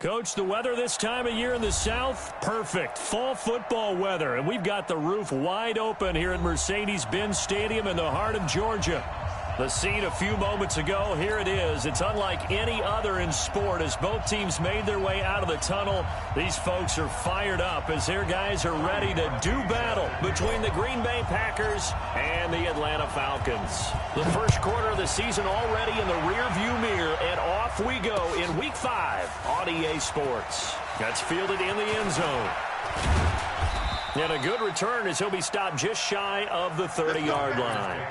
Coach, the weather this time of year in the South, perfect. Fall football weather, and we've got the roof wide open here at Mercedes-Benz Stadium in the heart of Georgia. The scene a few moments ago, here it is. It's unlike any other in sport as both teams made their way out of the tunnel. These folks are fired up as their guys are ready to do battle between the Green Bay Packers and the Atlanta Falcons. The first quarter of the season already in the rearview mirror, and off we go in Week 5 on EA Sports. That's fielded in the end zone. And a good return as he'll be stopped just shy of the 30-yard line.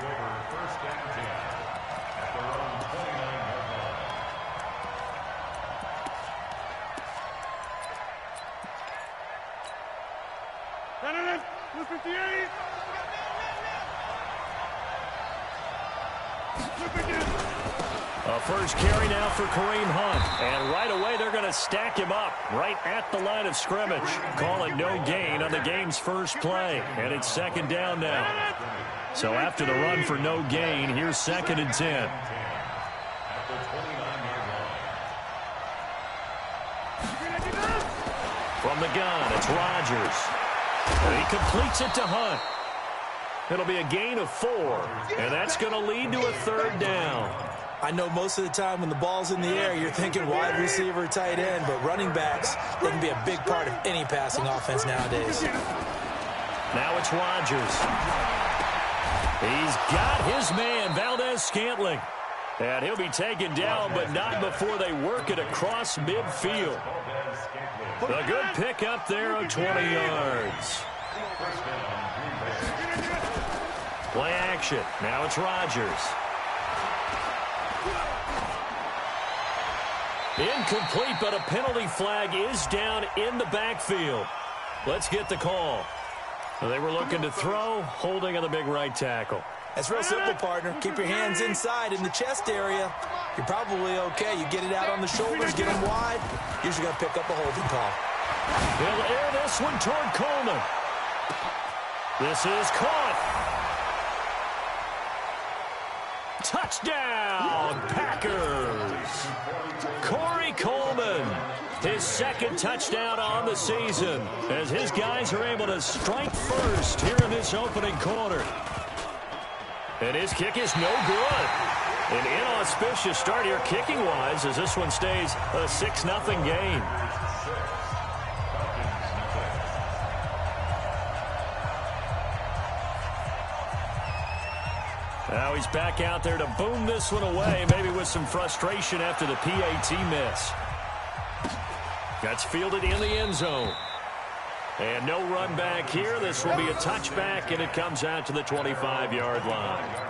A first carry now for Kareem Hunt. And right away, they're going to stack him up right at the line of scrimmage. Call it no gain on the game's first play. And it's second down now. So after the run for no gain, here's 2nd and 10. From the gun, it's Rodgers. And he completes it to Hunt. It'll be a gain of 4, and that's going to lead to a 3rd down. I know most of the time when the ball's in the air, you're thinking wide receiver, tight end, but running backs, they can be a big part of any passing offense nowadays. Now it's Rodgers. He's got his man, Valdez-Scantling. And he'll be taken down, but not before they work it across midfield. A good pick up there of 20 yards. Play action. Now it's Rodgers. Incomplete, but a penalty flag is down in the backfield. Let's get the call. They were looking to throw, holding on the big right tackle. That's real simple, partner. Keep your hands inside in the chest area. You're probably okay. You get it out on the shoulders, get them wide. Usually going to pick up a holding call. He'll air this one toward Coleman. This is caught. Touchdown, Packers. Corey Coleman, his 2nd touchdown on the season as his guys are able to strike first here in this opening quarter. And his kick is no good. An inauspicious start here kicking-wise as this one stays a 6-0 game. Now he's back out there to boom this one away, maybe with some frustration after the PAT miss. That's fielded in the end zone. And no run back here. This will be a touchback, and it comes out to the 25-yard line.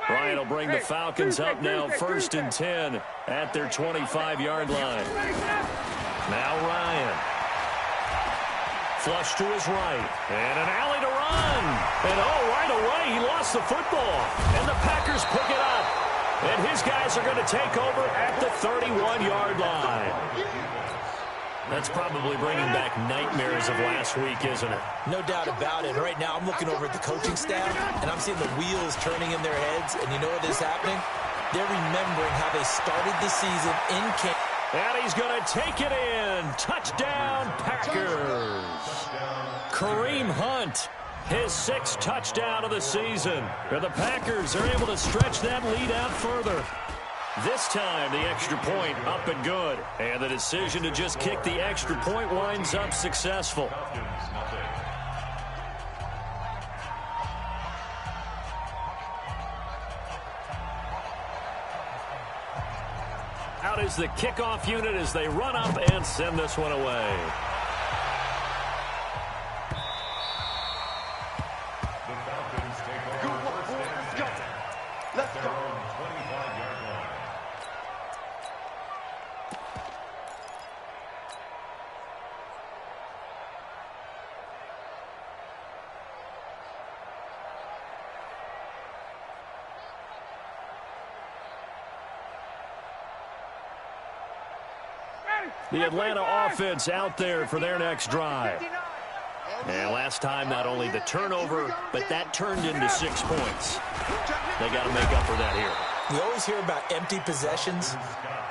Ryan will bring the Falcons up now 1st and 10 at their 25-yard line. Now Ryan. Flush to his right. And an alley to run. And right away he lost the football. And the Packers pick it up. And his guys are going to take over at the 31-yard line. That's probably bringing back nightmares of last week, isn't it? No doubt about it. Right now, I'm looking over at the coaching staff, and I'm seeing the wheels turning in their heads. And you know what is happening? They're remembering how they started the season in camp. And he's going to take it in. Touchdown, Packers. Kareem Hunt, his 6th touchdown of the season. And the Packers are able to stretch that lead out further. This time, the extra point up and good. And the decision to just kick the extra point winds up successful. Out is the kickoff unit as they run up and send this one away. The Falcons take over first down. Let's go. 25-yard line. The Atlanta offense out there for their next drive. And last time, not only the turnover, but that turned into 6 points. They got to make up for that here. We always hear about empty possessions,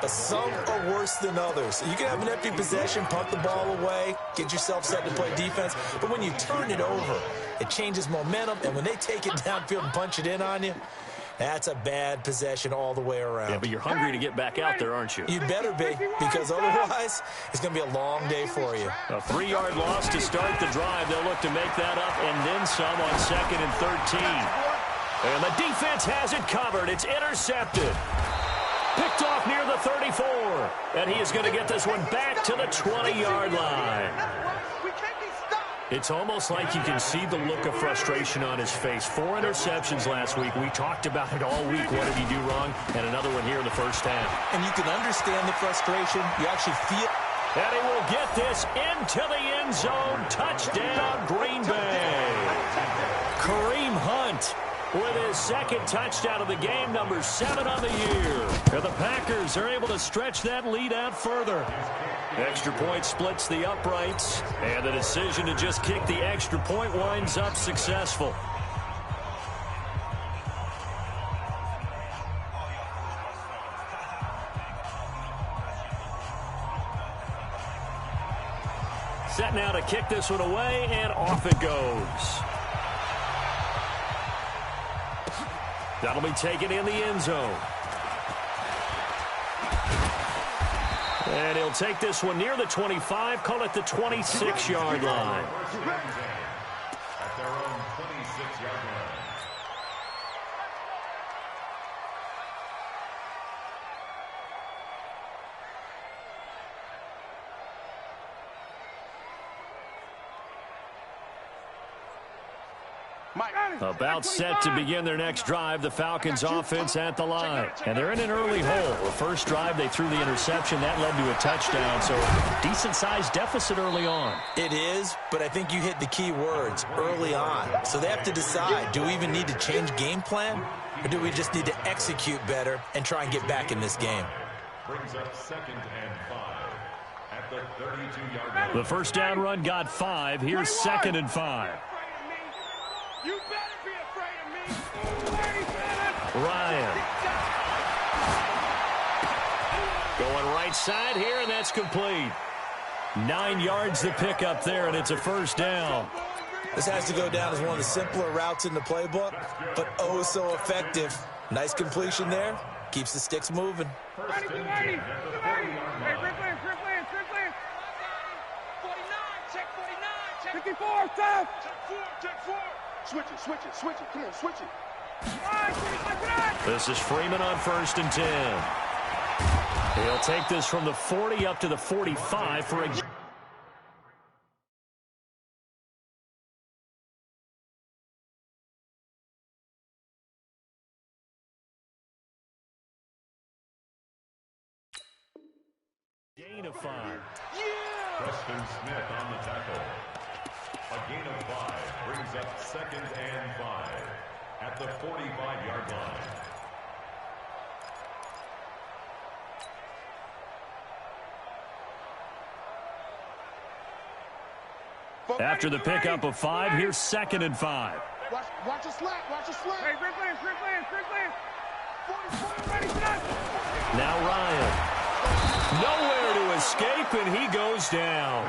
but some are worse than others. You can have an empty possession, punt the ball away, get yourself set to play defense, but when you turn it over, it changes momentum, and when they take it downfield and punch it in on you, that's a bad possession all the way around. Yeah, but you're hungry to get back out there, aren't you? You better be, because otherwise, it's going to be a long day for you. A 3-yard loss to start the drive. They'll look to make that up and then some on 2nd and 13. And the defense has it covered. It's intercepted. Picked off near the 34. And he is going to get this one back to the 20-yard line. It's almost like you can see the look of frustration on his face. 4 interceptions last week. We talked about it all week. What did he do wrong? And another one here in the first half. And you can understand the frustration. You actually feel. And he will get this into the end zone. Touchdown, Green Bay. Kareem Hunt with his 2nd touchdown of the game, number 7 on the year. And the Packers are able to stretch that lead out further. Extra point splits the uprights, and the decision to just kick the extra point winds up successful. Set now to kick this one away, and off it goes. That'll be taken in the end zone. And he'll take this one near the 25, call it the 26-yard line. At their own 26-yard line. About set to begin their next drive, the Falcons offense at the line. And they're in an early hole. The first drive, they threw the interception. That led to a touchdown, so decent-sized deficit early on. It is, but I think you hit the key words, early on. So they have to decide, do we even need to change game plan? Or do we just need to execute better and try and get back in this game? Brings up 2nd and 5 at the 32-yard line. The first down run got 5. Here's 2nd and 5. You better be afraid of me. Ryan. Going right side here, and that's complete. 9 yards to pick up there, and it's a first down. This has to go down as one of the simpler routes in the playbook, but oh so effective. Nice completion there. Keeps the sticks moving. Ready, get ready. Hey, Rick Lance. 49, check 49, check 54, stop. Check 4. Switch it. Come on, switch it. This is Freeman on 1st and 10. He'll take this from the 40 up to the 45 for a gain of 5. Preston Smith on the tackle. A gain of 5 brings up 2nd and 5 at the 45-yard line. After the pickup of 5, here's 2nd and 5. Watch a slant. Hey, Rick Lance. Ready, set. Now Ryan. Nowhere to escape, and he goes down.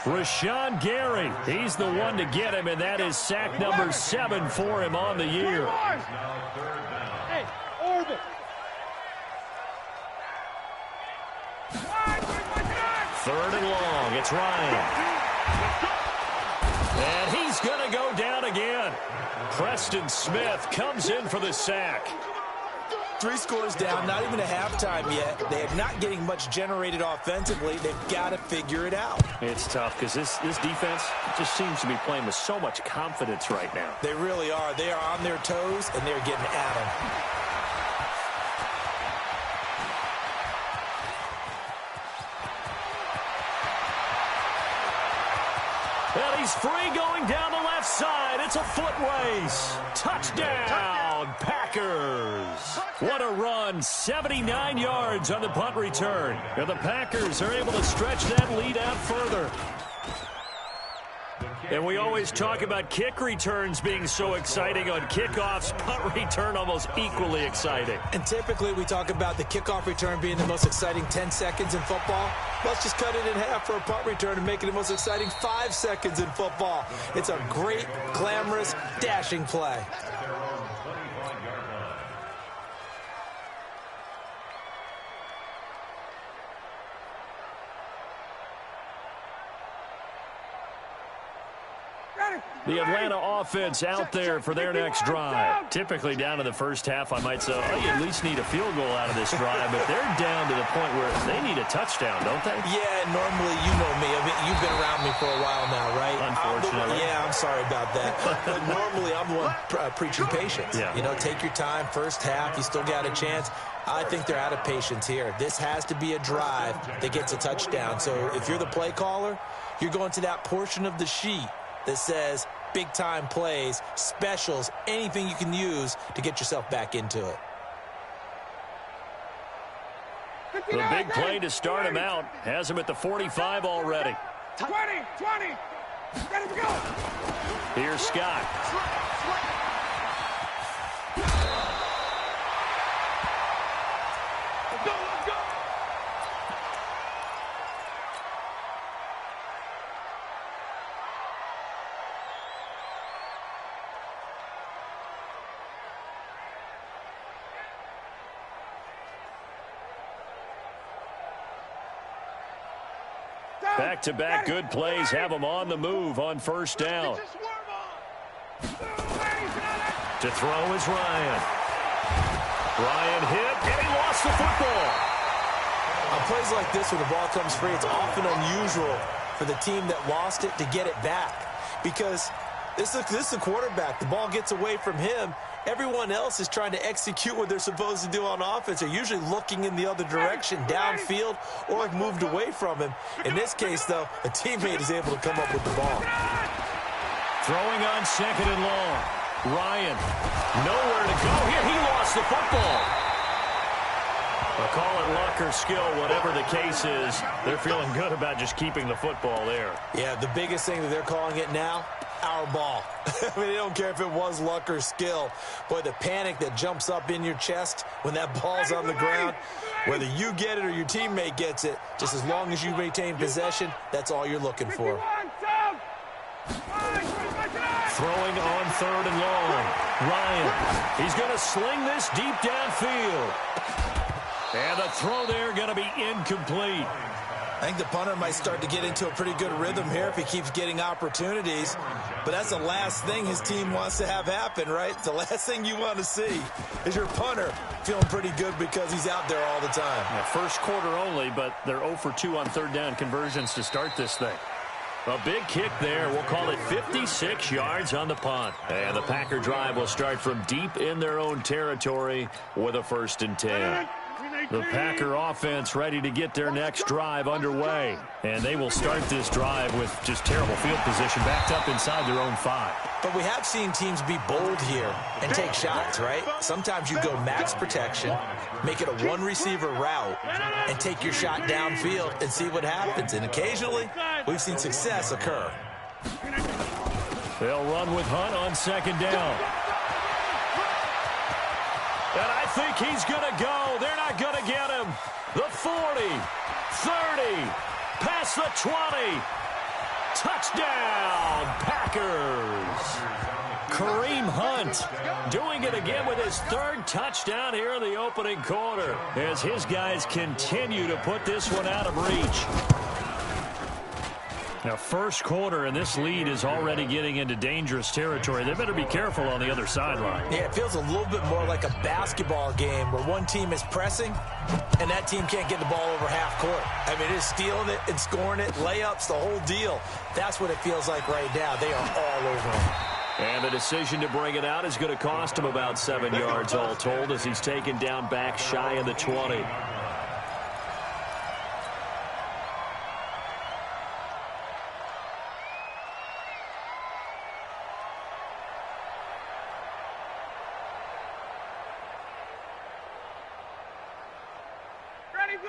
Rashawn Gary, he's the one to get him, and that is sack number 7 for him on the year. Hey, orbit. 3rd and long, it's Ryan. And he's going to go down again. Preston Smith comes in for the sack. 3 scores down, not even a halftime yet. They are not getting much generated offensively. They've got to figure it out. It's tough because this defense just seems to be playing with so much confidence right now. They really are. They are on their toes, and they're getting at them. And he's free going down the left side. It's a foot race. Touchdown, Packers. Packers. What a run. 79 yards on the punt return. And the Packers are able to stretch that lead out further. And we always talk about kick returns being so exciting on kickoffs. Punt return almost equally exciting. And typically we talk about the kickoff return being the most exciting 10 seconds in football. Let's just cut it in half for a punt return and make it the most exciting 5 seconds in football. It's a great, glamorous, dashing play. The Atlanta offense out there for their next drive. Typically down in the first half, I might say, oh, you at least need a field goal out of this drive, but they're down to the point where they need a touchdown, don't they? Yeah, normally, you know me. I mean, you've been around me for a while now, right? Unfortunately. I'm sorry about that. But normally, I'm the one preaching patience. Yeah. You know, take your time. First half, you still got a chance. I think they're out of patience here. This has to be a drive that gets a touchdown. So if you're the play caller, you're going to that portion of the sheet that says big-time plays, specials, anything you can use to get yourself back into it. The big play to start him out has him at the 45 already. 20, ready to go. Here's Scott. Let's go. Back-to-back good plays have him on the move on first down. To throw is Ryan. Ryan hit, and he lost the football. On plays like this where the ball comes free, it's often unusual for the team that lost it to get it back. Because this is the quarterback. The ball gets away from him. Everyone else is trying to execute what they're supposed to do on offense. They're usually looking in the other direction, downfield, or have moved away from him. In this case, though, a teammate is able to come up with the ball. Throwing on second and long. Ryan, nowhere to go here. He lost the football. I'll call it luck or skill, whatever the case is. They're feeling good about just keeping the football there. Yeah, the biggest thing that they're calling it now, our ball. I mean, they don't care if it was luck or skill. Boy, the panic that jumps up in your chest when that ball's on the ground, whether you get it or your teammate gets it, just as long as you maintain possession, that's all you're looking for. Throwing on third and long. Ryan, he's going to sling this deep downfield. And the throw there going to be incomplete. I think the punter might start to get into a pretty good rhythm here if he keeps getting opportunities. But that's the last thing his team wants to have happen, right? The last thing you want to see is your punter feeling pretty good because he's out there all the time. Yeah, first quarter only, but they're 0 for 2 on third down conversions to start this thing. A big kick there. We'll call it 56 yards on the punt. And the Packer drive will start from deep in their own territory with a 1st and 10. The Packer offense ready to get their next drive underway. And they will start this drive with just terrible field position backed up inside their own 5. But we have seen teams be bold here and take shots, right? Sometimes you go max protection, make it a one-receiver route, and take your shot downfield and see what happens. And occasionally, we've seen success occur. They'll run with Hunt on second down. And I think he's going to go. They're not going to get him. The 40, 30, past the 20. Touchdown, Packers. Kareem Hunt doing it again with his 3rd touchdown here in the opening quarter as his guys continue to put this one out of reach. Now, first quarter, and this lead is already getting into dangerous territory. They better be careful on the other sideline. Yeah, it feels a little bit more like a basketball game where one team is pressing and that team can't get the ball over half court. I mean, it's stealing it and scoring it, layups, the whole deal. That's what it feels like right now. They are all over them. And the decision to bring it out is going to cost him about 7 yards all told as he's taken down back shy of the 20.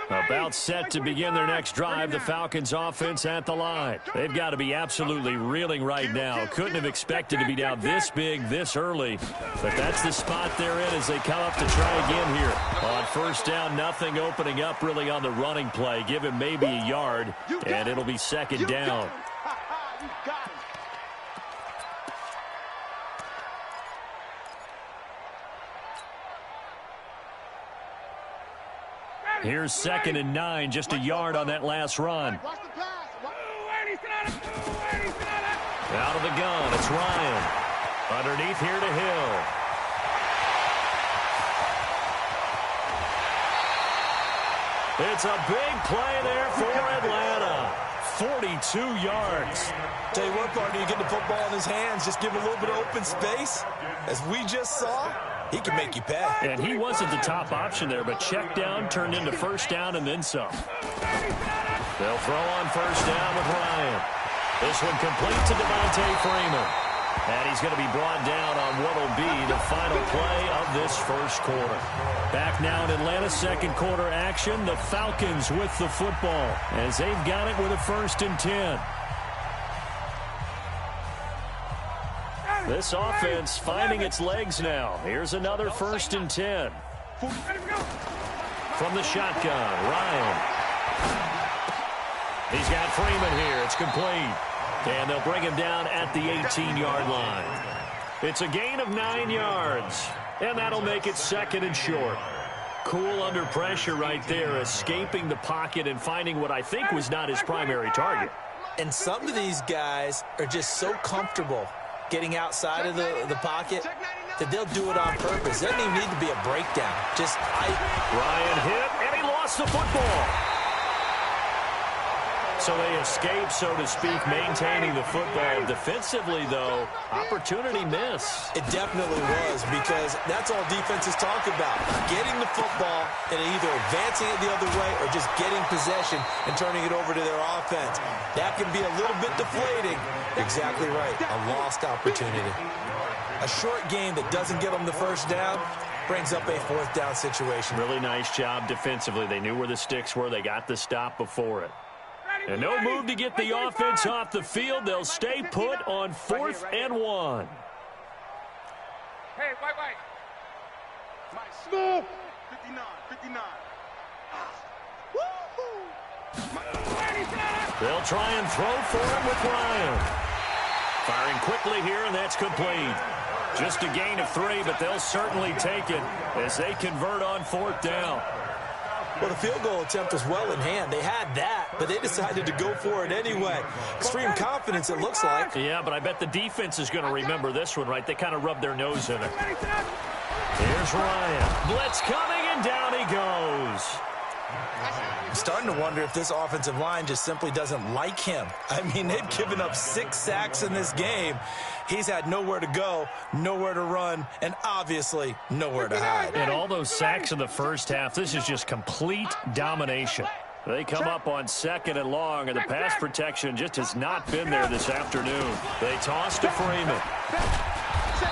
About set to begin their next drive, the Falcons offense at the line. They've got to be absolutely reeling right now. Couldn't have expected to be down this big this early, but that's the spot they're in as they come up to try again here. On first down, nothing opening up really on the running play. Give him maybe a yard, and it'll be second down. Here's 2nd and 9, just a yard on that last run. Out of the gun, it's Ryan. Underneath here to Hill. It's a big play there for Atlanta. 42 yards. Tell you what, partner, you get the football in his hands, just give him a little bit of open space. As we just saw, he can make you pay. And he wasn't the top option there, but check down turned into first down and then some. They'll throw on first down with Ryan. This one complete to Devontae Freeman. And he's going to be brought down on what will be the final play of this first quarter. Back now in Atlanta, second quarter action. The Falcons with the football as they've got it with a 1st and 10. This offense finding its legs now. Here's another 1st and 10. From the shotgun, Ryan. He's got Freeman here. It's complete. And they'll bring him down at the 18-yard line. It's a gain of 9 yards. And that'll make it 2nd and short. Cool under pressure right there, escaping the pocket and finding what I think was not his primary target. And some of these guys are just so comfortable getting outside of the pocket that they'll do it on purpose. There doesn't even need to be a breakdown. Ryan hit, and he lost the football. So they escape, so to speak, maintaining the football. Defensively, though, opportunity miss. It definitely was, because that's all defenses talk about. Getting the football and either advancing it the other way or just getting possession and turning it over to their offense. That can be a little bit deflating. Exactly right. A lost opportunity. A short game that doesn't get them the first down brings up a 4th down situation. Really nice job defensively. They knew where the sticks were. They got the stop before it. And no move to get the offense off the field. They'll stay put on 4th and 1. Hey, white. Smooth. 59. They'll try and throw for him with Ryan. Firing quickly here, and that's complete. Just a gain of 3, but they'll certainly take it as they convert on 4th down. Well, the field goal attempt was well in hand. They had that, but they decided to go for it anyway. Extreme confidence, it looks like. Yeah, but I bet the defense is going to remember this one, right? They kind of rubbed their nose in it. Here's Ryan. Blitz coming, and down he goes. I'm starting to wonder if this offensive line just simply doesn't like him. I mean, they've given up 6 sacks in this game. He's had nowhere to go, nowhere to run, and obviously nowhere to hide. And all those sacks in the first half, this is just complete domination. They come up on 2nd and long, and the pass protection just has not been there this afternoon. They toss to Freeman.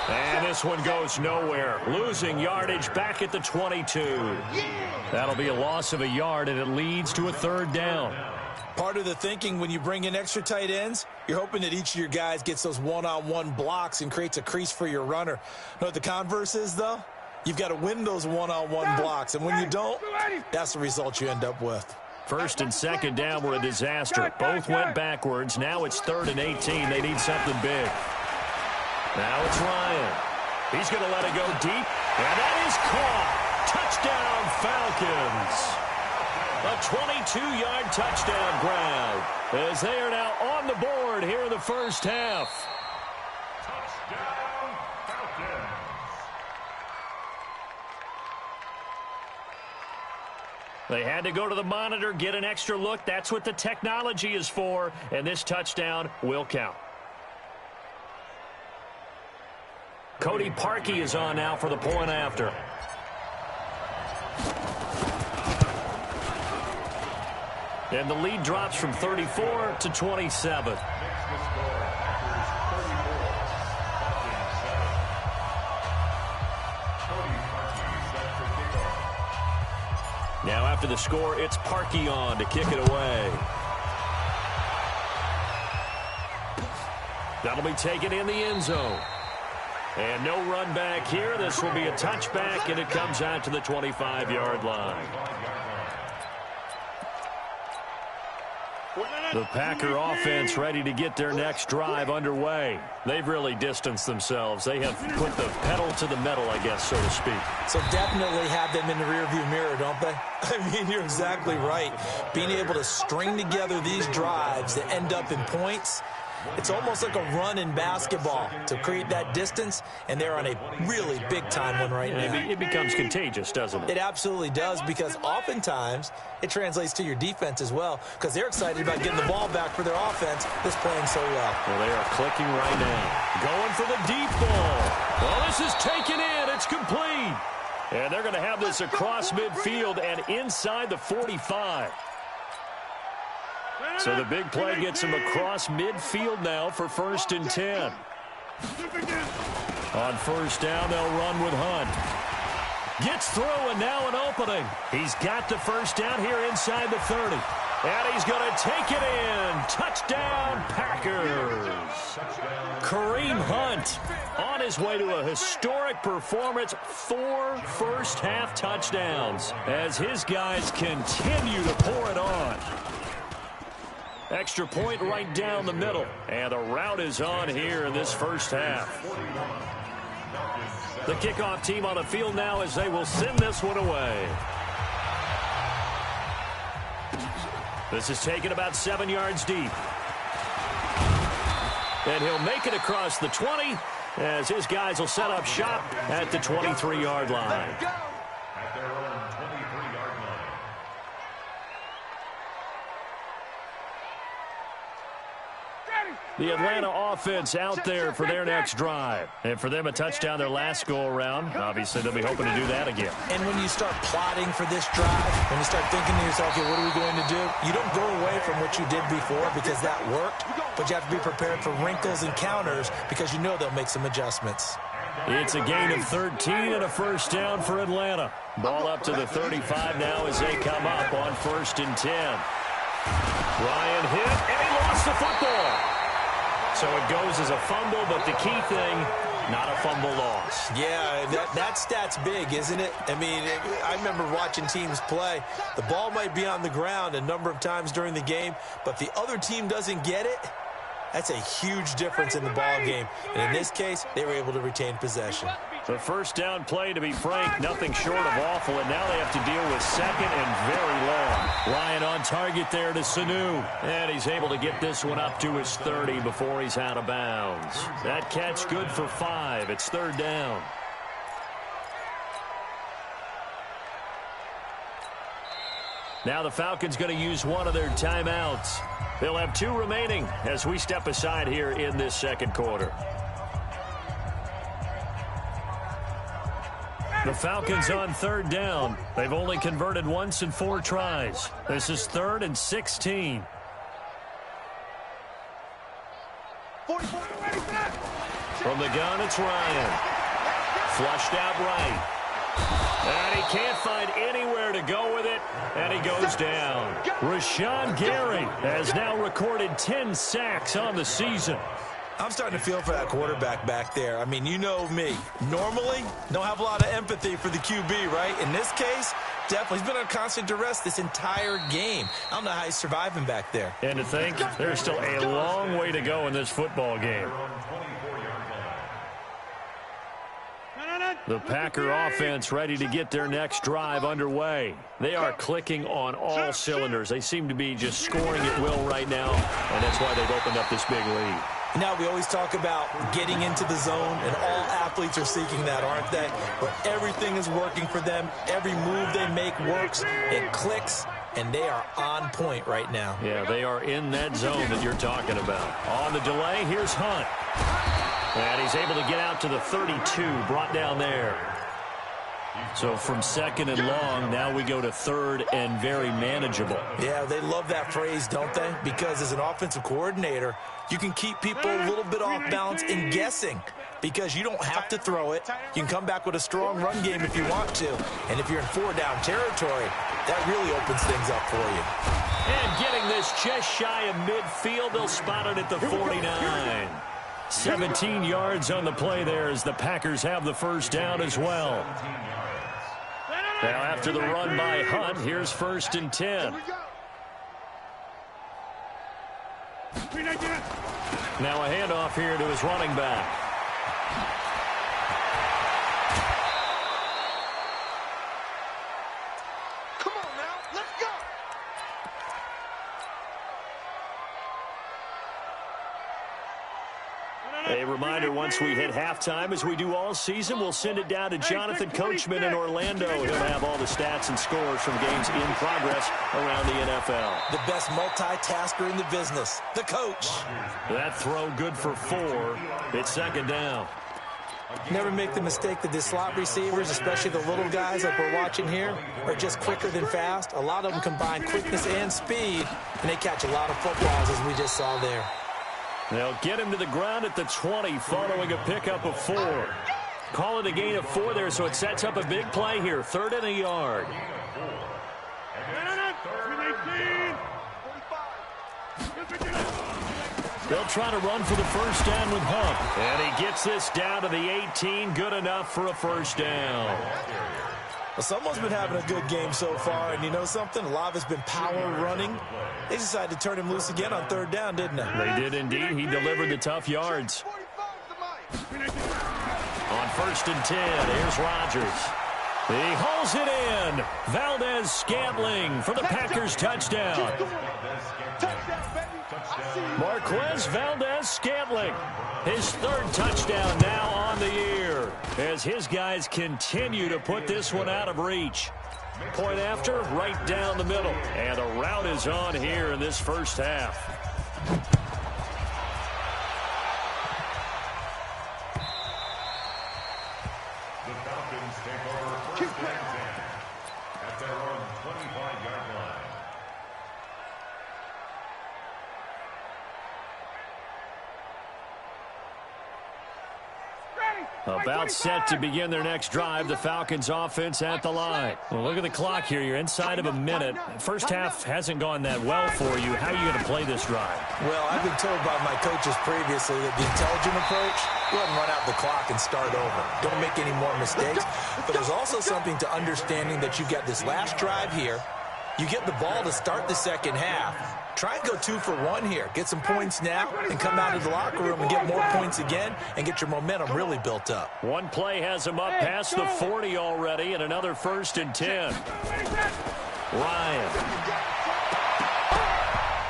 And this one goes nowhere. Losing yardage back at the 22. That'll be a loss of a yard, and it leads to a 3rd down. Part of the thinking when you bring in extra tight ends, you're hoping that each of your guys gets those one-on-one blocks and creates a crease for your runner. Know what the converse is, though? You've got to win those one-on-one blocks, and when you don't, that's the result you end up with. 1st and 2nd down were a disaster. Both went backwards. Now it's 3rd and 18. They need something big. Now it's Ryan. He's going to let it go deep, and that is caught. Touchdown, Falcons. A 22-yard touchdown grab as they are now on the board here in the first half. Touchdown, Falcons. They had to go to the monitor, get an extra look. That's what the technology is for, and this touchdown will count. Cody Parkey is on now for the point after. And the lead drops from 34 to 27. Now after the score, it's Parkey on to kick it away. That'll be taken in the end zone. And no run back here. This will be a touchback, and it comes out to the 25-yard line. The Packer offense ready to get their next drive underway. They've really distanced themselves. They have put the pedal to the metal, I guess, so to speak. So definitely have them in the rearview mirror, don't they? I mean, you're exactly right. Being able to string together these drives that end up in points, it's almost like a run in basketball to create that distance, and they're on a really big-time one right now. It becomes contagious, doesn't it? It absolutely does, because oftentimes it translates to your defense as well, because they're excited about getting the ball back for their offense that's playing so well. Well, they are clicking right now. Going for the deep ball. Well, this is taken in. It's complete. And they're going to have this across midfield and inside the 45. So the big play gets him across midfield now for 1st and 10. On 1st down, they'll run with Hunt. Gets through, and now an opening. He's got the 1st down here inside the 30. And he's going to take it in. Touchdown, Packers. Kareem Hunt on his way to a historic performance. 4 first-half touchdowns as his guys continue to pour it on. Extra point right down the middle. And the route is on here in this first half. The kickoff team on the field now as they will send this one away. This is taken about 7 yards deep. And he'll make it across the 20 as his guys will set up shop at the 23-yard line. At their own 23-yard line. The Atlanta offense out there for their next drive. And for them, a touchdown their last go-around. Obviously, they'll be hoping to do that again. And when you start plotting for this drive, when you start thinking to yourself, okay, what are we going to do? You don't go away from what you did before because that worked, but you have to be prepared for wrinkles and counters because you know they'll make some adjustments. It's a gain of 13 and a 1st down for Atlanta. Ball up to the 35 now as they come up on 1st and 10. Ryan hit, and he lost the football. So it goes as a fumble, but the key thing, not a fumble loss. Yeah, that stat's big, isn't it? I mean, I remember watching teams play. The ball might be on the ground a number of times during the game, but the other team doesn't get it. That's a huge difference in the ball game. And in this case, they were able to retain possession. The 1st down play, to be frank, nothing short of awful, and now they have to deal with 2nd and very long. Ryan on target there to Sanu, and he's able to get this one up to his 30 before he's out of bounds. That catch good for 5. It's 3rd down. Now the Falcons going to use one of their timeouts. They'll have 2 remaining as we step aside here in this 2nd quarter. The Falcons on 3rd down. They've only converted once in 4 tries. This is 3rd and 16. From the gun, it's Ryan. Flushed out right. And he can't find anywhere to go with it, and he goes down. Rashawn Gary has now recorded 10 sacks on the season. I'm starting to feel for that quarterback back there. I mean, you know me. Normally, don't have a lot of empathy for the QB, right? In this case, definitely. He's been on constant duress this entire game. I don't know how he's surviving back there. And to think, there's still a long way to go in this football game. The Packer offense ready to get their next drive underway. They are clicking on all cylinders. They seem to be just scoring at will right now, and that's why they've opened up this big lead. Now, we always talk about getting into the zone, and all athletes are seeking that, aren't they? But everything is working for them. Every move they make works. It clicks, and they are on point right now. Yeah, they are in that zone that you're talking about. On the delay, here's Hunt. And he's able to get out to the 32, brought down there. So from 2nd and long, now we go to 3rd and very manageable. Yeah, they love that phrase, don't they? Because as an offensive coordinator, you can keep people a little bit off balance in guessing because you don't have to throw it. You can come back with a strong run game if you want to. And if you're in 4-down territory, That really opens things up for you. And getting this just shy of midfield, they'll spot it at the 49. 17 yards on the play there as the Packers have the first down as well. Now after the run by Hunt, here's 1st and 10. Now a handoff here to his running back. Come on now, let's go. A reminder, once we hit halftime, as we do all season, we'll send it down to Jonathan Coachman in Orlando. He'll have all the stats and scores from games in progress around the NFL. The best multitasker in the business, the coach. That throw good for 4. It's 2nd down. Never make the mistake that the slot receivers, especially the little guys like we're watching here, are just quicker than fast. A lot of them combine quickness and speed, and they catch a lot of footballs, as we just saw there. They'll get him to the ground at the 20 following a pickup of 4. Call it a gain of 4 there, so it sets up a big play here. 3rd and a yard. They'll try to run for the first down with Hunt. And he gets this down to the 18. Good enough for a first down. Well, someone's been having a good game so far, and you know something? A lot of it's been power running. They decided to turn him loose again on 3rd down, didn't they? They did indeed. He delivered the tough yards. On 1st and 10, here's Rodgers. He hauls it in. Valdez-Scantling for the Packers touchdown. Marquez Valdez-Scantling, his 3rd touchdown now on the year, as his guys continue to put this one out of reach. Point after, right down the middle. And the route is on here in this first half. The Falcons take over 1st and 10 at their own 25-yard line. About set to begin their next drive, the Falcons offense at the line. Well, look at the clock here. You're inside of a minute. First half hasn't gone that well for you. How are you going to play this drive? Well, I've been told by my coaches previously that the intelligent approach, go ahead and run out the clock and start over. Don't make any more mistakes. But there's also something to understanding that you get this last drive here. You get the ball to start the second half. Try and go 2 for 1 here. Get some points now and come out of the locker room and get more points again and get your momentum really built up. One play has him up past the 40 already, and another 1st and 10. Ryan.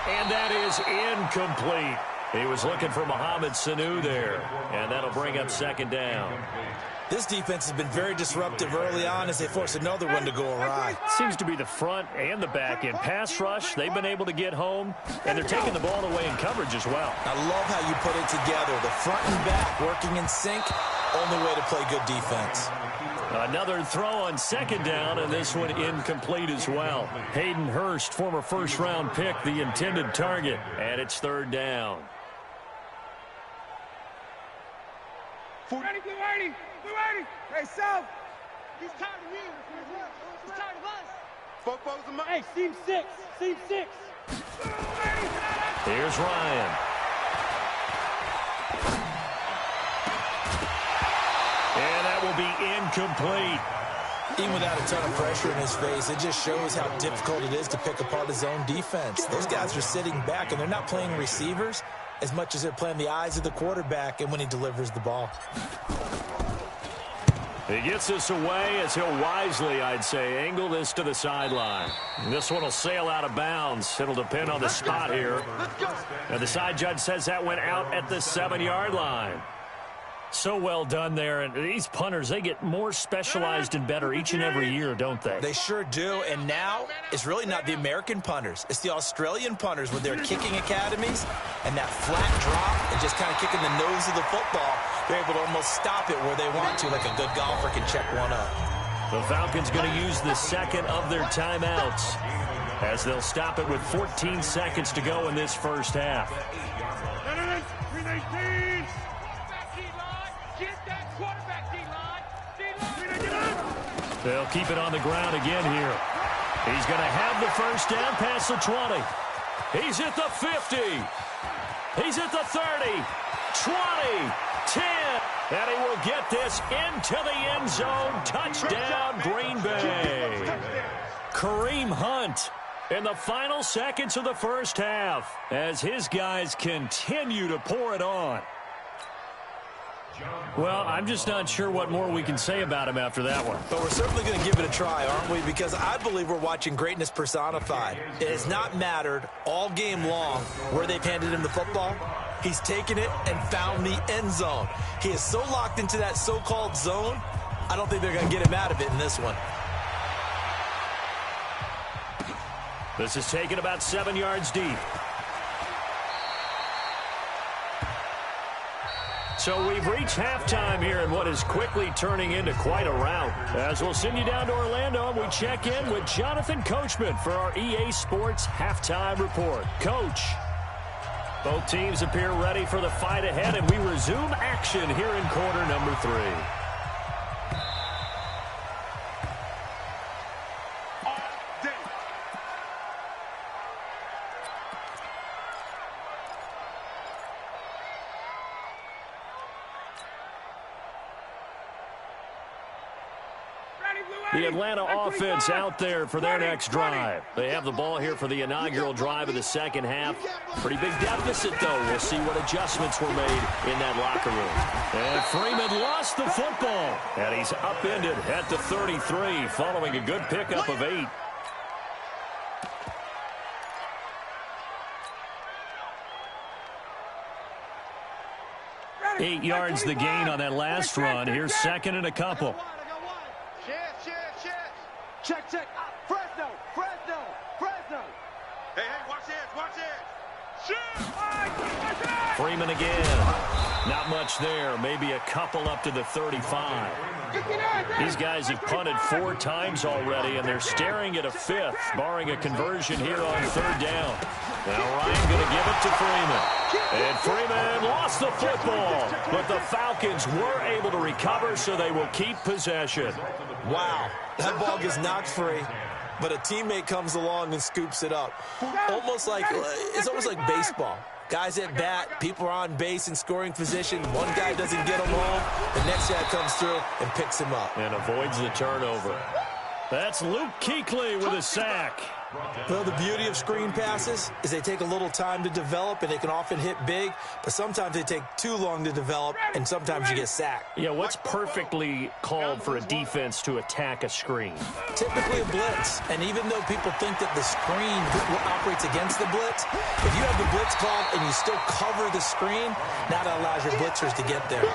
And that is incomplete. He was looking for Mohamed Sanu there, and that'll bring up 2nd down. This defense has been very disruptive early on as they force another one to go awry. Seems to be the front and the back end. Pass rush, they've been able to get home, and they're taking the ball away in coverage as well. I love how you put it together. The front and back working in sync, only way to play good defense. Another throw on 2nd down, and this one incomplete as well. Hayden Hurst, former first-round pick, the intended target, and it's 3rd down. Ready, get ready. Get ready. Hey, South. He's tired of you. He's tired of us. Football's the money. Hey, seam 6. Seam 6. Here's Ryan. And that will be incomplete. Even without a ton of pressure in his face, it just shows how difficult it is to pick apart his own defense. Those guys are sitting back, and they're not playing receivers as much as they're playing the eyes of the quarterback and when he delivers the ball. He gets this away as he'll wisely, I'd say, angle this to the sideline. This one will sail out of bounds. It'll depend on the spot here. And the side judge says that went out at the 7-yard line. So well done there. And these punters, they get more specialized and better each and every year, don't they? They sure do. And now it's really not the American punters. It's the Australian punters with their kicking academies and that flat drop and just kind of kicking the nose of the football. They're able to almost stop it where they want to, like a good golfer can check one up. The Falcons going to use the second of their timeouts as they'll stop it with 14 seconds to go in this first half. They'll keep it on the ground again here. He's going to have the first down past the 20. He's at the 50. He's at the 30, 20, 10. And he will get this into the end zone. Touchdown, Green Bay. Kareem Hunt in the final seconds of the first half as his guys continue to pour it on. Well, I'm just not sure what more we can say about him after that one. But we're certainly going to give it a try, aren't we? Because I believe we're watching greatness personified. It has not mattered all game long where they've handed him the football. He's taken it and found the end zone. He is so locked into that so-called zone, I don't think they're going to get him out of it in this one. This is taken about 7 yards deep. So we've reached halftime here in what is quickly turning into quite a rout. As we'll send you down to Orlando, we check in with Jonathan Coachman for our EA Sports Halftime Report. Coach, both teams appear ready for the fight ahead, and we resume action here in quarter number 3. The Atlanta offense out there for their next drive. They have the ball here for the inaugural drive of the second half. Pretty big deficit, though. We'll see what adjustments were made in that locker room. And Freeman lost the football. And he's upended at the 33 following a good pickup of 8. Eight yards the gain on that last run. Here's second and a couple. Check. Fresno. Hey, watch it. Freeman again. Not much there. Maybe a couple up to the 35. These guys have punted 4 times already, and they're staring at a 5th, barring a conversion here on 3rd down. Now Ryan going to give it to Freeman. And Freeman lost the football, but the Falcons were able to recover, so they will keep possession. Wow, that ball gets knocked free, but a teammate comes along and scoops it up. It's almost like baseball. Guys at bat, people are on base in scoring position. One guy doesn't get him home. The next guy comes through and picks him up. And avoids the turnover. That's Luke Kuechly with a sack. Well, the beauty of screen passes is they take a little time to develop, and they can often hit big, but sometimes they take too long to develop, and sometimes you get sacked. Yeah, what's perfectly called for a defense to attack a screen? Typically a blitz, and even though people think that the screen operates against the blitz, if you have the blitz called and you still cover the screen, now that allows your blitzers to get there.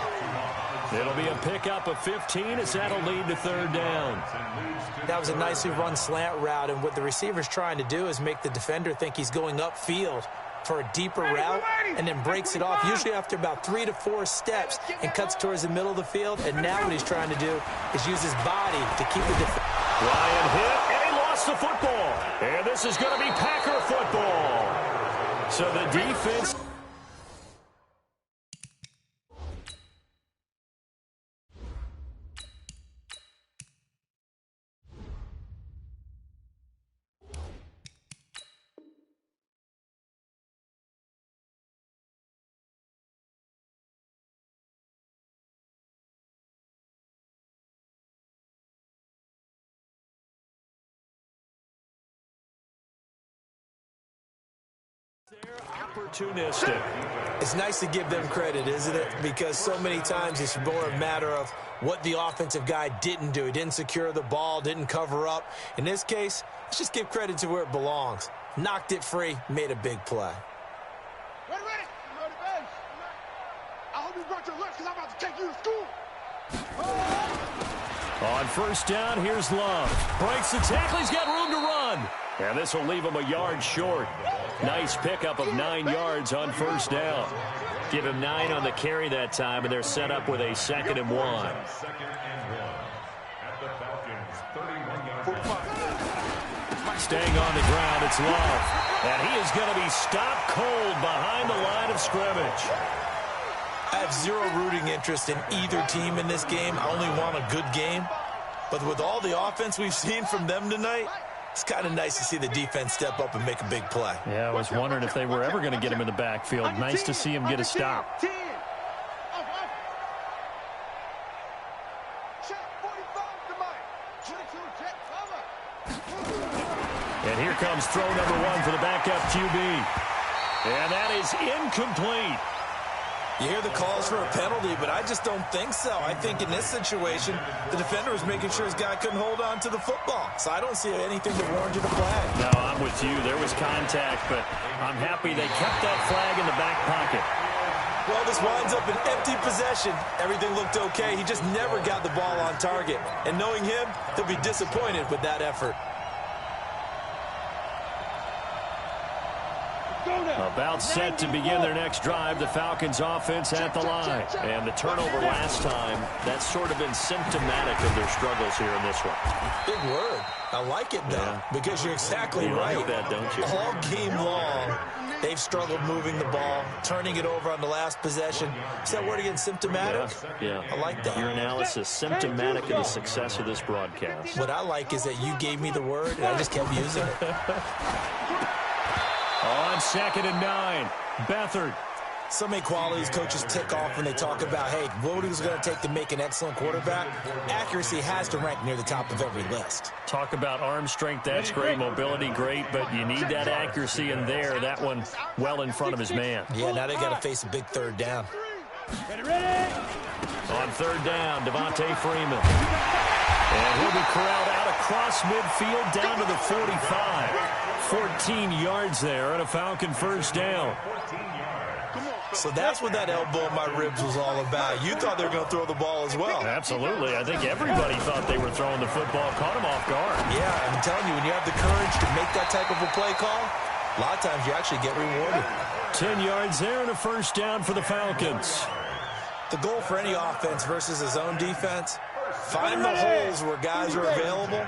It'll be a pickup of 15 as that'll lead to 3rd down. That was a nicely run slant route, and what the receiver's trying to do is make the defender think he's going upfield for a deeper route and then breaks it off, usually after about 3 to 4 steps, and cuts towards the middle of the field. And now what he's trying to do is use his body to keep the defender. Ryan hit, and he lost the football. And this is going to be Packer football. So the defense... They're opportunistic. It's nice to give them credit, isn't it? Because so many times it's more a matter of what the offensive guy didn't do. He didn't secure the ball, didn't cover up. In this case, let's just give credit to where it belongs. Knocked it free, made a big play. Ready. I hope you brought your lunch because I'm about to take you to school. On 1st down, here's Love. Breaks the tackle. He's got room to run. And this will leave him a yard short. Nice pickup of 9 yards on 1st down. Give him 9 on the carry that time, and they're set up with a 2nd and 1. Staying on the ground, it's Love. And he is going to be stopped cold behind the line of scrimmage. I have zero rooting interest in either team in this game. I only want a good game. But with all the offense we've seen from them tonight, It's kind of nice to see the defense step up and make a big play. Yeah, I was wondering if they were ever going to get him in the backfield. Nice to see him get a stop. 10. And here comes throw number 1 for the backup QB. And that is incomplete. You hear the calls for a penalty, but I just don't think so. I think in this situation, the defender was making sure his guy couldn't hold on to the football. So I don't see anything that warranted a flag. No, I'm with you. There was contact, but I'm happy they kept that flag in the back pocket. Well, this winds up an empty possession. Everything looked okay. He just never got the ball on target. And knowing him, he'll be disappointed with that effort. About set to begin their next drive, the Falcons offense at the line. And the turnover last time, that's sort of been symptomatic of their struggles here in this one. Big word. I like it, though, because you're exactly right. You like that, don't you? All game long, they've struggled moving the ball, turning it over on the last possession. Is that word again, symptomatic? Yeah. I like that. Your analysis, symptomatic of the success of this broadcast. What I like is that you gave me the word, and I just kept using it. On 2nd and 9, Beathard. So many qualities coaches tick off when they talk about, hey, what is it going to take to make an excellent quarterback? Accuracy has to rank near the top of every list. Talk about arm strength, that's great. Mobility, great, but you need that accuracy in there. That one well in front of his man. Yeah, now they got to face a big third down. Ready. On 3rd down, Devontae Freeman. And he'll be corralled out across midfield down to the 45. 14 yards there and a Falcon first down. So that's what that elbow in my ribs was all about. You thought they were going to throw the ball as well. Absolutely. I think everybody thought they were throwing the football. Caught him off guard. Yeah, I'm telling you, when you have the courage to make that type of a play call, a lot of times you actually get rewarded. 10 yards there and a first down for the Falcons. The goal for any offense versus his own defense, find the holes where guys are available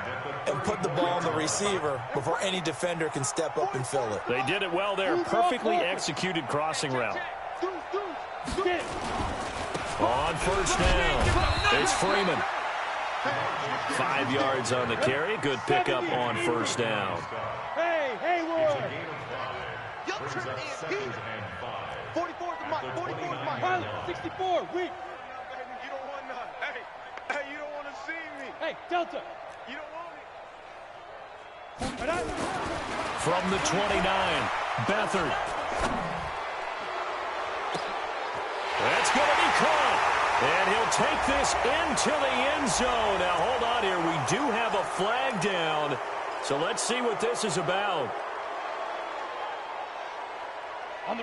and put the ball on the receiver before any defender can step up and fill it. They did it well there. Perfectly executed crossing route. On first down, it's Freeman. 5 yards on the carry. Good pickup on first down. Hey, Hayward. 44 to Mike. 44 to Mike. 64. Weak. You don't want none. Hey, you don't want to see me. Hey, Delta. You don't want it. From the 29, Beathard. That's going to be caught. And he'll take this into the end zone. Now, hold on here. We do have a flag down. So let's see what this is about.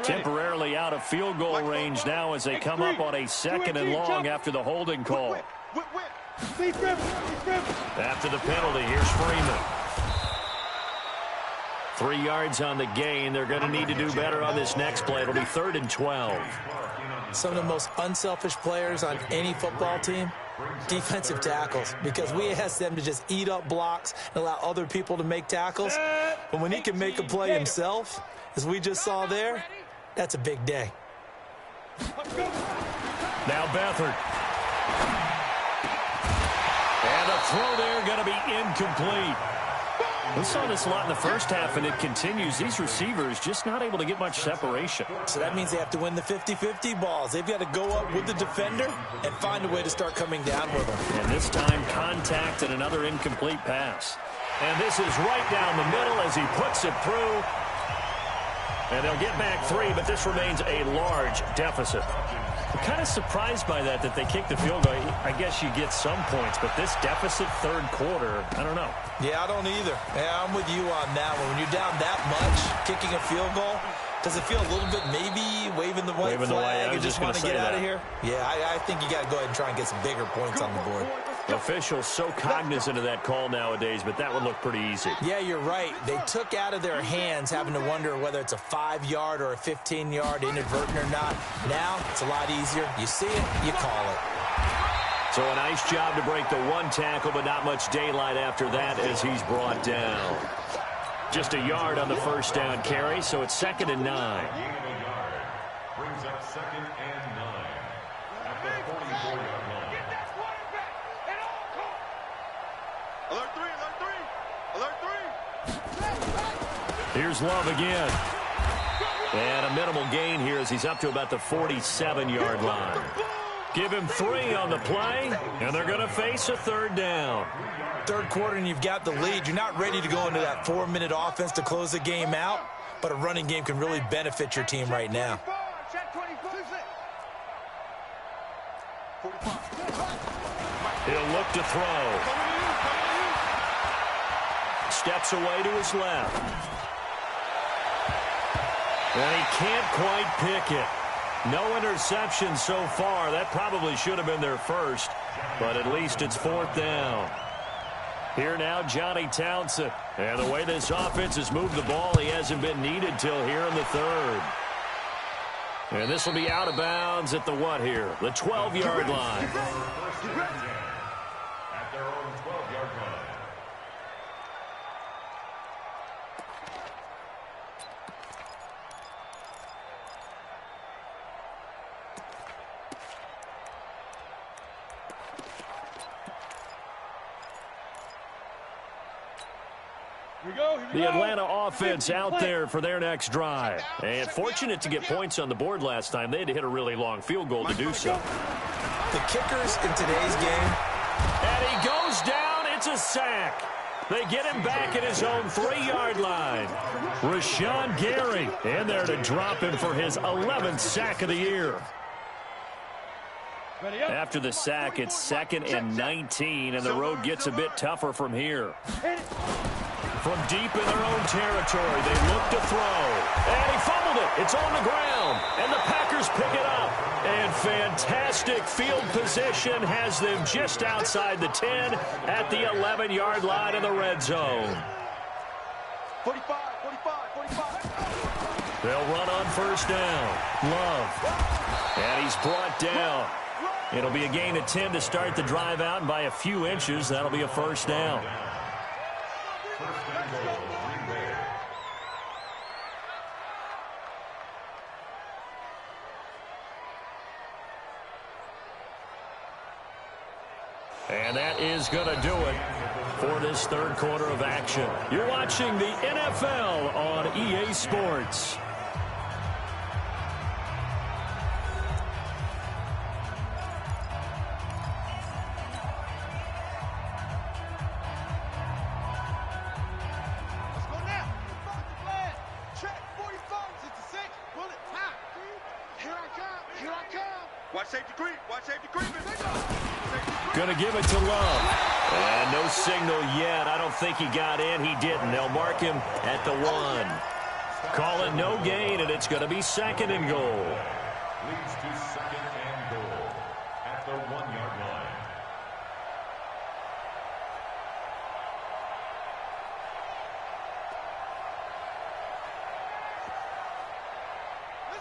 Temporarily out of field goal range now as they come up on a 2nd and long after the holding call. After the penalty, here's Freeman. 3 yards on the gain. They're going to need to do better on this next play. It'll be 3rd and 12. Some of the most unselfish players on any football team, defensive tackles, because we ask them to just eat up blocks and allow other people to make tackles. But when he can make a play himself, as we just saw there, that's a big day. Now Beathard. And a throw there going to be incomplete. We saw this a lot in the first half, and it continues. These receivers just not able to get much separation. So that means they have to win the 50-50 balls. They've got to go up with the defender and find a way to start coming down with them. And this time, contact and another incomplete pass. And this is right down the middle as he puts it through. And they'll get back 3, but this remains a large deficit. I'm kind of surprised by that they kicked the field goal. I guess you get some points, but this deficit 3rd quarter, I don't know. Yeah, I don't either. Yeah, I'm with you on that one. When you're down that much, kicking a field goal, does it feel a little bit maybe waving the white flag and just want to get out of here? Yeah, I think you got to go ahead and try and get some bigger points on the board. Officials so cognizant of that call nowadays, but that would look pretty easy. Yeah, you're right. They took out of their hands having to wonder whether it's a 5-yard or a 15-yard, inadvertent or not. Now, it's a lot easier. You see it, you call it. So a nice job to break the 1 tackle, but not much daylight after that as he's brought down. Just a yard on the first down carry, so it's 2nd and 9. Brings up 2nd and 9 at the 44-yard line. Alert 3, alert 3, alert 3. Here's Love again. And a minimal gain here as he's up to about the 47-yard line. Give him 3 on the play, and they're going to face a third down. Third quarter, and you've got the lead. You're not ready to go into that 4-minute offense to close the game out, but a running game can really benefit your team right now. He'll look to throw. Steps away to his left. And he can't quite pick it. No interception so far. That probably should have been their first, but at least it's 4th down. Here now, Johnny Townsend. And the way this offense has moved the ball, he hasn't been needed till here in the 3rd. And this will be out of bounds at the what here? The 12-yard line. At their own 12-yard line. The Atlanta offense out there for their next drive. And fortunate to get points on the board last time. They had to hit a really long field goal to do so. The kickers in today's game. And he goes down. It's a sack. They get him back at his own 3-yard line. Rashawn Gary in there to drop him for his 11th sack of the year. After the sack, it's 2nd and 19, and the road gets a bit tougher from here. From deep in their own territory, they look to throw. And he fumbled it. It's on the ground. And the Packers pick it up. And fantastic field position has them just outside the 10 at the 11-yard line in the red zone. 45. They'll run on 1st down. Love. And he's brought down. It'll be a gain of 10 to start the drive out, and by a few inches, that'll be a 1st down. And that is going to do it for this 3rd quarter of action. You're watching the NFL on EA Sports. Going to give it to Love. And no signal yet. I don't think he got in. He didn't. They'll mark him at the 1. Call it no gain, and it's going to be 2nd and goal. Leads to 2nd and goal at the 1-yard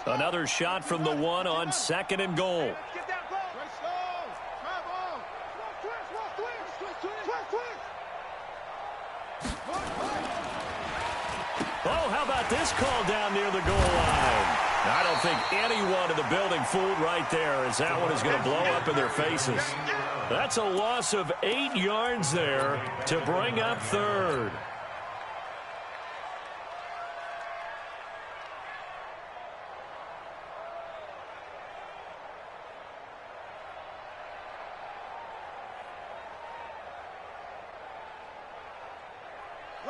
line. Another shot from the 1 on 2nd and goal. Oh, how about this call down near the goal line? I don't think anyone in the building fooled right there, as that one is going to blow up in their faces. That's a loss of 8 yards there to bring up 3rd.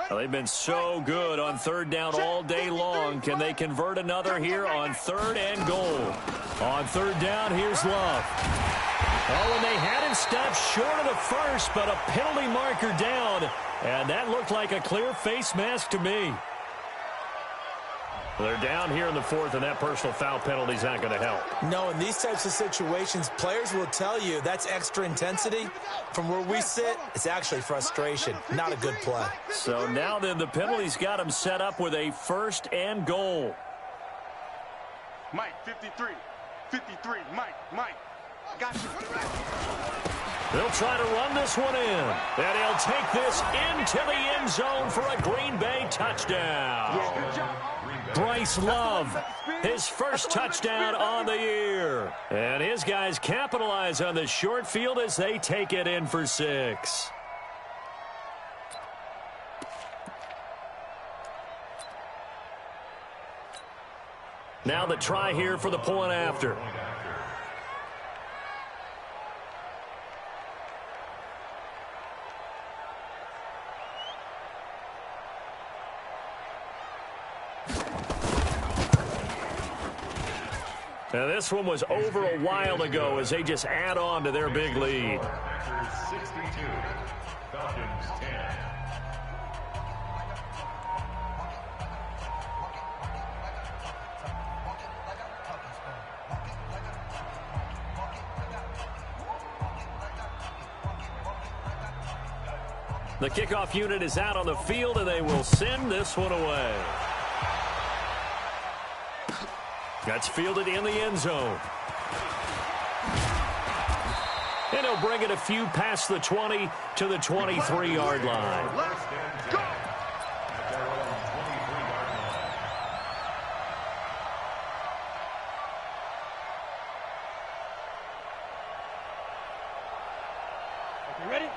Well, they've been so good on 3rd down all day long. Can they convert another here on 3rd and goal? On 3rd down, here's Love. Oh, and they had him stopped short of the 1st, but a penalty marker down. And that looked like a clear face mask to me. They're down here in the 4th, and that personal foul penalty is not going to help. No, in these types of situations, players will tell you that's extra intensity. From where we sit, it's actually frustration, not a good play. So now then, the penalty's got them set up with a 1st and goal. Mike, 53. Mike. Got you. They'll try to run this one in. And he'll take this into the end zone for a Green Bay touchdown. Yeah, good job. Bryce Love, his first touchdown on the year. And his guys capitalize on the short field as they take it in for 6. Now the try here for the point after. Now this one was over a while ago as they just add on to their big lead. 62, Falcons 10. The kickoff unit is out on the field, and they will send this one away. That's fielded in the end zone. And he'll bring it a few past the 20 to the 23-yard line. Let's go.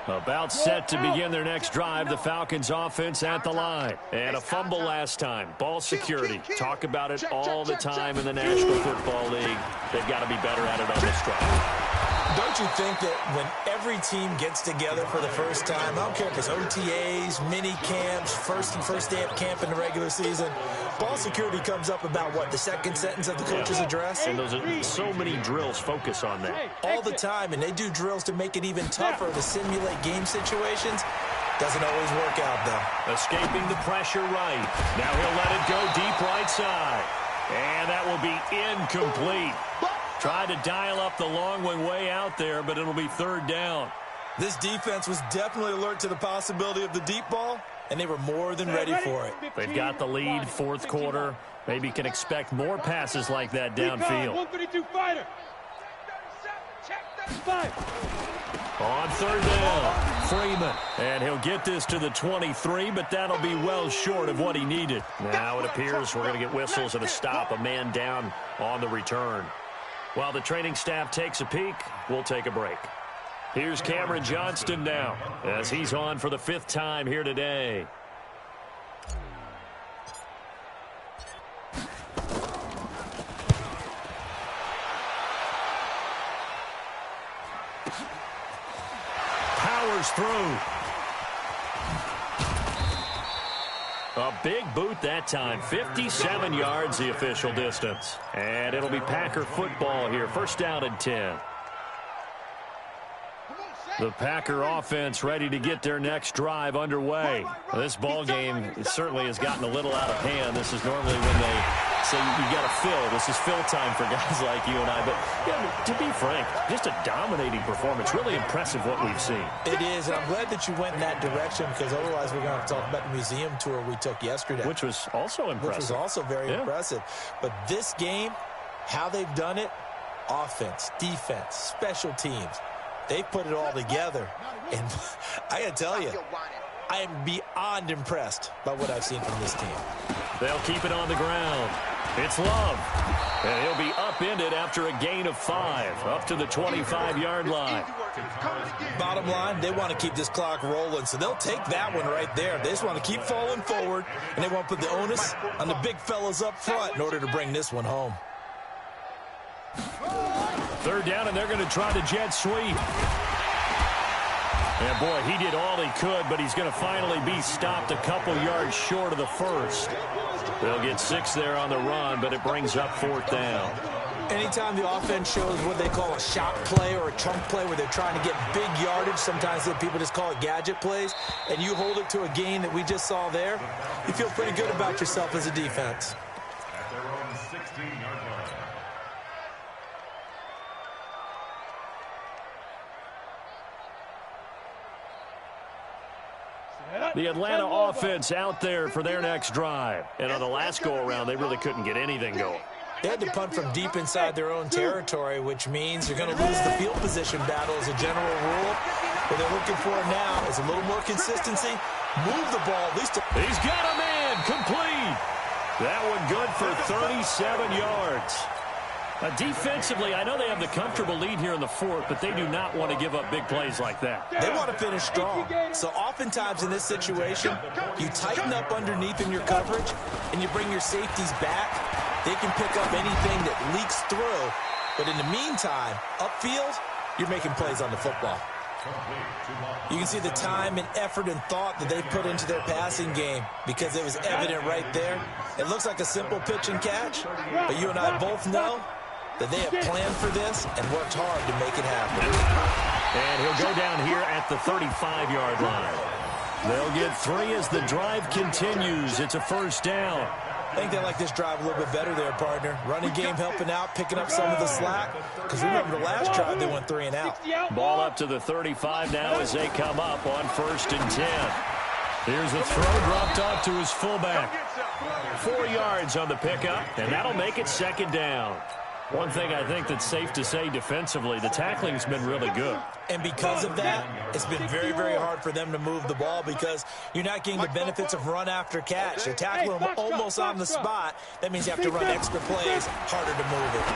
About set to begin their next drive, the Falcons offense at the line. And a fumble last time. Ball security. Talk about it all the time in the National Football League. They've got to be better at it on this drive. Don't you think that when every team gets together for the first time, I don't care if it's OTAs, mini camps, first day of camp in the regular season, ball security comes up about what, the second sentence of the coach's address? And those are so many drills focus on that. All the time, and they do drills to make it even tougher to simulate game situations. Doesn't always work out, though. Escaping the pressure right. Now he'll let it go deep right side. And that will be incomplete. Tried to dial up the long one way out there, but it'll be third down. This defense was definitely alert to the possibility of the deep ball, and they were more than ready for it. They've got the lead, fourth quarter. Maybe can expect more passes like that downfield. 132 fighter. On third down, Freeman. And he'll get this to the 23, but that'll be well short of what he needed. Now it appears we're going to get whistles and a stop, a man down on the return. While the training staff takes a peek, we'll take a break. Here's Cameron Johnston now as he's on for the 5th time here today. Powers through. A big boot that time. 57 yards the official distance. And it'll be Packer football here. First down and 10. The Packer offense ready to get their next drive underway. This ball game certainly has gotten a little out of hand. This is normally when they say you got to fill. This is fill time for guys like you and I. But yeah, to be frank, just a dominating performance. Really impressive what we've seen. It is, and I'm glad that you went in that direction because otherwise we're going to talk about the museum tour we took yesterday. Which was also impressive. Which was also very impressive. But this game, how they've done it, offense, defense, special teams, they've put it all together. And I got to tell you, I am beyond impressed by what I've seen from this team. They'll keep it on the ground. It's Love. And he'll be upended after a gain of 5, up to the 25-yard line. Bottom line, they want to keep this clock rolling, so they'll take that one right there. They just want to keep falling forward, and they want to put the onus on the big fellas up front in order to bring this one home. Third down, and they're going to try the jet sweep. And, boy, he did all he could, but he's going to finally be stopped a couple yards short of the first. They'll get 6 there on the run, but it brings up 4th down. Anytime the offense shows what they call a shot play or a chunk play where they're trying to get big yardage, sometimes people just call it gadget plays, and you hold it to a gain that we just saw there, you feel pretty good about yourself as a defense. At their own 16-yard line. The Atlanta offense out there for their next drive. And on the last go-around, they really couldn't get anything going. They had to punt from deep inside their own territory, which means they're going to lose the field position battle as a general rule. What they're looking for now is a little more consistency. Move the ball at least. He's got a man complete. That one good for 37 yards. Defensively, I know they have the comfortable lead here in the 4th, but they do not want to give up big plays like that. They want to finish strong. So oftentimes in this situation, you tighten up underneath in your coverage, and you bring your safeties back, They can pick up anything that leaks through. But in the meantime, upfield, you're making plays on the football. You can see the time and effort and thought that they put into their passing game because it was evident right there. It looks like a simple pitch and catch, but you and I both know that they have planned for this and worked hard to make it happen. And he'll go down here at the 35-yard line. They'll get 3 as the drive continues. It's a first down. I think they like this drive a little bit better there, partner. Running game helping out, picking up some of the slack. Because remember, the last drive they went 3 and out. Ball up to the 35 now as they come up on 1st and 10. Here's a throw dropped off to his fullback. 4 yards on the pickup, and that'll make it 2nd down. One thing I think that's safe to say defensively, the tackling's been really good. And because of that, it's been very, very hard for them to move the ball because you're not getting the benefits of run after catch. They're tackling them almost on the spot. That means you have to run extra plays, harder to move it.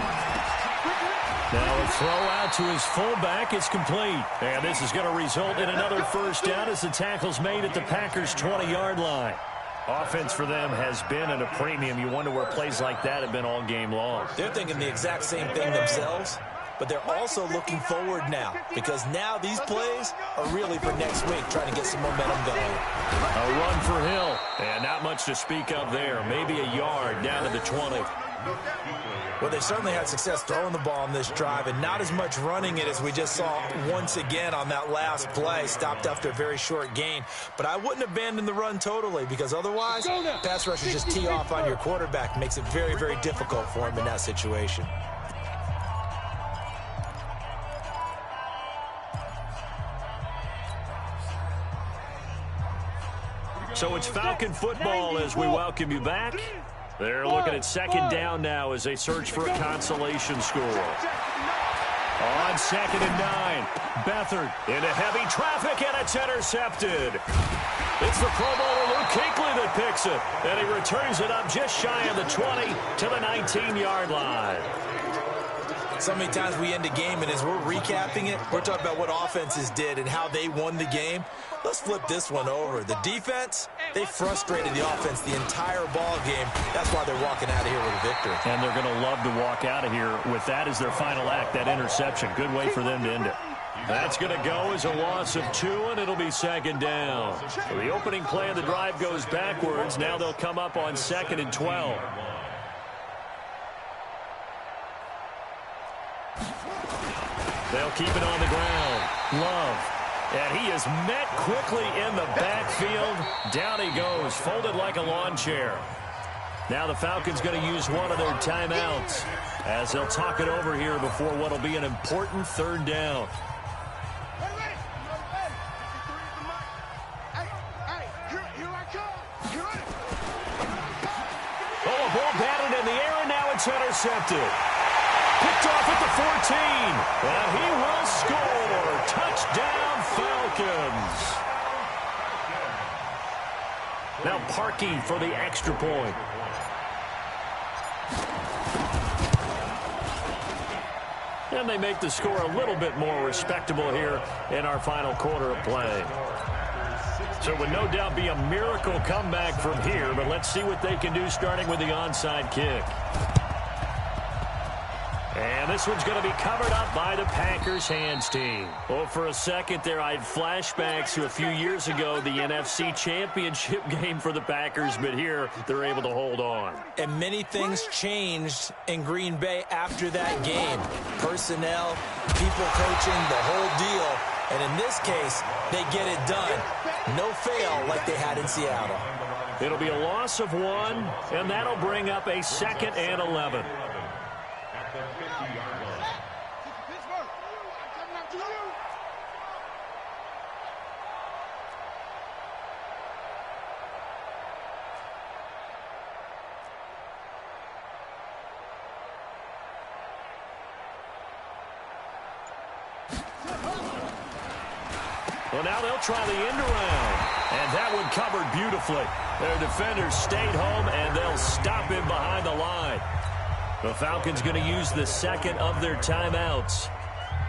Now a throw out to his fullback. It's complete. And this is going to result in another first down as the tackle's made at the Packers' 20-yard line. Offense for them has been at a premium. You wonder where plays like that have been all game long. They're thinking the exact same thing themselves, but they're also looking forward now because now these plays are really for next week, trying to get some momentum going. A run for Hill, and not much to speak of there. Maybe a yard down to the 20. Well, they certainly had success throwing the ball on this drive and not as much running it as we just saw once again on that last play. Stopped after a very short gain. But I wouldn't abandon the run totally because otherwise, pass rushers just tee off on your quarterback. Makes it very, very difficult for him in that situation. So it's Falcon football as we welcome you back. They're looking at 2nd down now as they search for a consolation score. On 2nd and 9, Beathard into heavy traffic, and it's intercepted. It's the Pro Bowler Luke Kuechly that picks it, and he returns it up just shy of the 20 to the 19-yard line. So many times we end a game, and as we're recapping it, we're talking about what offenses did and how they won the game. Let's flip this one over. The defense, they frustrated the offense the entire ball game. That's why they're walking out of here with a victory. And they're going to love to walk out of here with that as their final act, that interception. Good way for them to end it. That's going to go as a loss of 2, and it'll be 2nd down. So the opening play of the drive goes backwards. Now they'll come up on 2nd and 12. They'll keep it on the ground. Love. And he is met quickly in the backfield. Down he goes, folded like a lawn chair. Now the Falcons going to use one of their timeouts as they'll talk it over here before what will be an important 3rd down. Oh, a ball batted in the air, and now it's intercepted. Picked off at the 14, and he will score. Touchdown, Falcons. Now Parkey for the extra point. And they make the score a little bit more respectable here in our final quarter of play. So it would no doubt be a miracle comeback from here, but let's see what they can do starting with the onside kick. And this one's going to be covered up by the Packers hands team. Well, for a second there, I had flashbacks to a few years ago, the NFC Championship game for the Packers, but here they're able to hold on. And many things changed in Green Bay after that game. Personnel, people coaching, the whole deal. And in this case, they get it done. No fail like they had in Seattle. It'll be a loss of 1, and that'll bring up a 2nd and 11. Well, now they'll try the end around, and that one covered beautifully. Their defenders stayed home, and they'll stop him behind the line. The Falcons going to use the 2nd of their timeouts,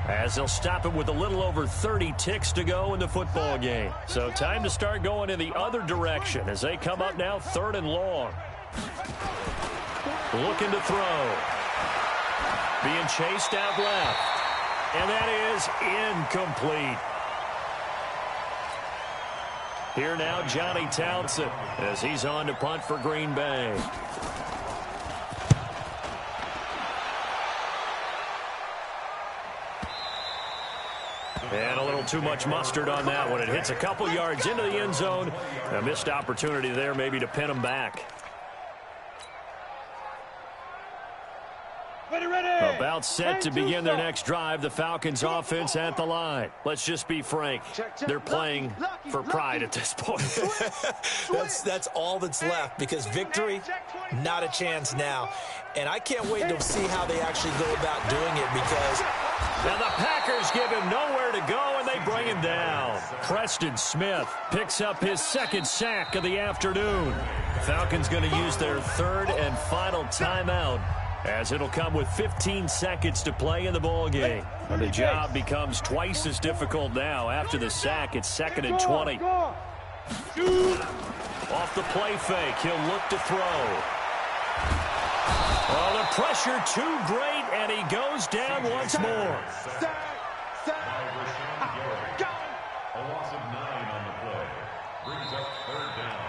as they'll stop it with a little over 30 ticks to go in the football game. So time to start going in the other direction as they come up now 3rd and long. Looking to throw. Being chased out left. And that is incomplete. Here now, Johnny Townsend, as he's on to punt for Green Bay. And a little too much mustard on that one. It hits a couple yards into the end zone. A missed opportunity there maybe to pin him back. About set to begin their next drive. The Falcons offense at the line. Let's just be frank. They're playing for pride at this point. That's all that's left, because victory, not a chance now. And I can't wait to see how they actually go about doing it, because... And the Packers give him nowhere to go, and they bring him down. Preston Smith picks up his second sack of the afternoon. Falcons going to use their third and final timeout, as it'll come with 15 seconds to play in the ball game. And the job becomes twice as difficult now. After the sack, it's 2nd and 20. Off the play fake, he'll look to throw. Oh, the pressure too great, and he goes down once more. A loss of 9 on the play. Brings up 3rd down.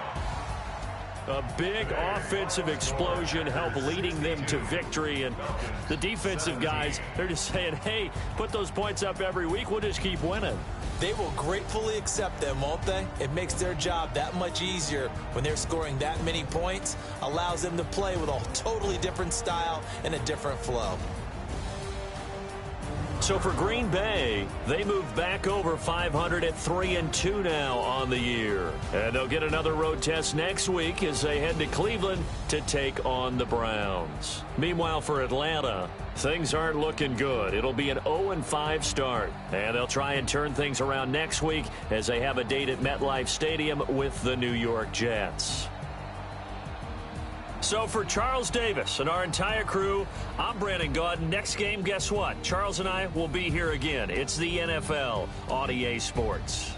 A big offensive explosion helped leading them to victory. And the defensive guys, they're just saying, hey, put those points up every week. We'll just keep winning. They will gratefully accept them, won't they? It makes their job that much easier when they're scoring that many points. Allows them to play with a totally different style and a different flow. So for Green Bay, they move back over 500 at 3-2 now on the year. And they'll get another road test next week as they head to Cleveland to take on the Browns. Meanwhile, for Atlanta, things aren't looking good. It'll be an 0-5 start. And they'll try and turn things around next week as they have a date at MetLife Stadium with the New York Jets. So for Charles Davis and our entire crew, I'm Brandon Gaudin. Next game, guess what? Charles and I will be here again. It's the NFL on EA Sports.